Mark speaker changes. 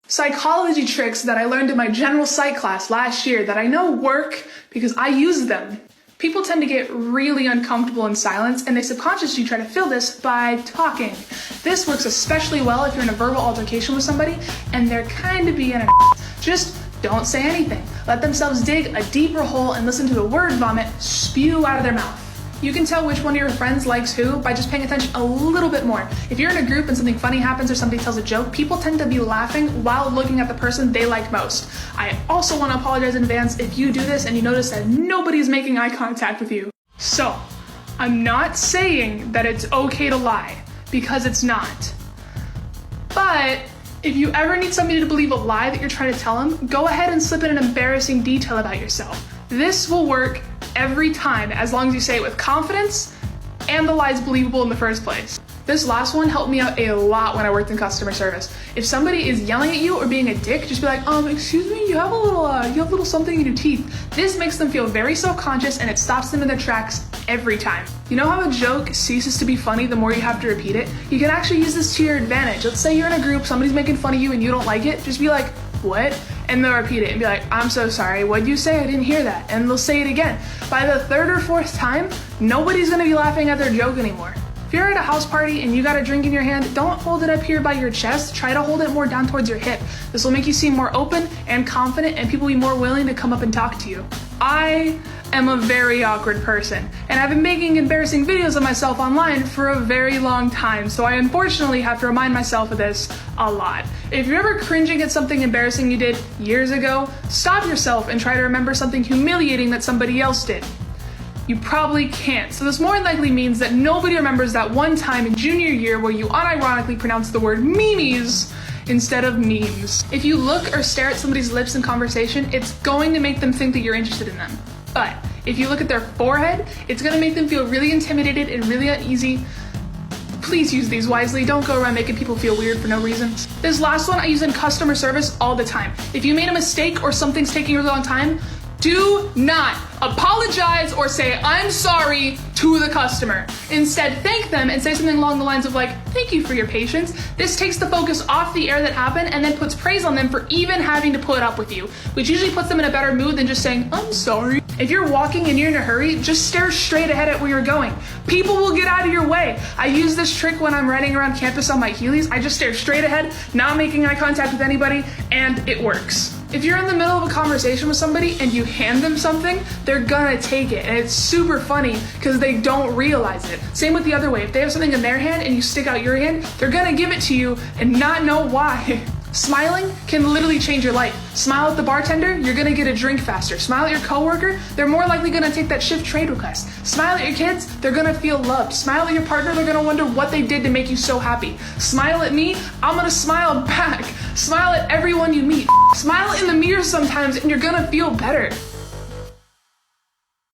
Speaker 1: Psychology tricks that I learned in my general psych class last year that I know work because I use them. People tend to get really uncomfortable in silence, and they subconsciously try to fill this by talking. This works especially well if you're in a verbal altercation with somebody and they're kind of being a Just don't say anything. Let themselves dig a deeper hole and listen to the word vomit spew out of their mouth. You can tell which one of your friends likes who by just paying attention a little bit more. If you're in a group and something funny happens or somebody tells a joke, people tend to be laughing while looking at the person they like most. I also want to apologize in advance if you do this and you notice that nobody's making eye contact with you. So, I'm not saying that it's okay to lie, because it's not. But if you ever need somebody to believe a lie that you're trying to tell them, go ahead and slip in an embarrassing detail about yourself. This will work every time as long as you say it with confidence and the lie's believable in the first place. This last one helped me out a lot when I worked in customer service. If somebody is yelling at you or being a dick, just be like, excuse me, you have a little something in your teeth. This makes them feel very self-conscious and it stops them in their tracks every time. You know how a joke ceases to be funny the more you have to repeat it? You can actually use this to your advantage. Let's say you're in a group, somebody's making fun of you and you don't like it, just be like, what? And they'll repeat it and be like, I'm so sorry, what'd you say? I didn't hear that. And they'll say it again. By the third or fourth time, nobody's gonna be laughing at their joke anymore. If you're at a house party and you got a drink in your hand, don't hold it up here by your chest. Try to hold it more down towards your hip. This will make you seem more open and confident, and people will be more willing to come up and talk to you. I am a very awkward person, and I've been making embarrassing videos of myself online for a very long time, so I unfortunately have to remind myself of this a lot. If you're ever cringing at something embarrassing you did years ago, stop yourself and try to remember something humiliating that somebody else did. You probably can't. So this more than likely means that nobody remembers that one time in junior year where you unironically pronounced the word memes instead of memes. If you look or stare at somebody's lips in conversation, it's going to make them think that you're interested in them. But if you look at their forehead, it's going to make them feel really intimidated and really uneasy. Please use these wisely. Don't go around making people feel weird for no reason. This last one I use in customer service all the time. If you made a mistake or something's taking a really long time, do not apologize or say I'm sorry to the customer. Instead, thank them and say something along the lines of like, thank you for your patience. This takes the focus off the error that happened and then puts praise on them for even having to put up with you, which usually puts them in a better mood than just saying, I'm sorry. If you're walking and you're in a hurry, just stare straight ahead at where you're going. People will get out of your way. I use this trick when I'm riding around campus on my Heelys. I just stare straight ahead, not making eye contact with anybody, and it works. If you're in the middle of a conversation with somebody and you hand them something, they're gonna take it. And it's super funny because they don't realize it. Same with the other way. If they have something in their hand and you stick out your hand, they're gonna give it to you and not know why. Smiling can literally change your life. Smile at the bartender, you're gonna get a drink faster. Smile at your coworker, they're more likely gonna take that shift trade request. Smile at your kids, they're gonna feel loved. Smile at your partner, they're gonna wonder what they did to make you so happy. Smile at me, I'm gonna smile back. Smile at everyone you meet. Smile in the mirror sometimes and you're gonna feel better.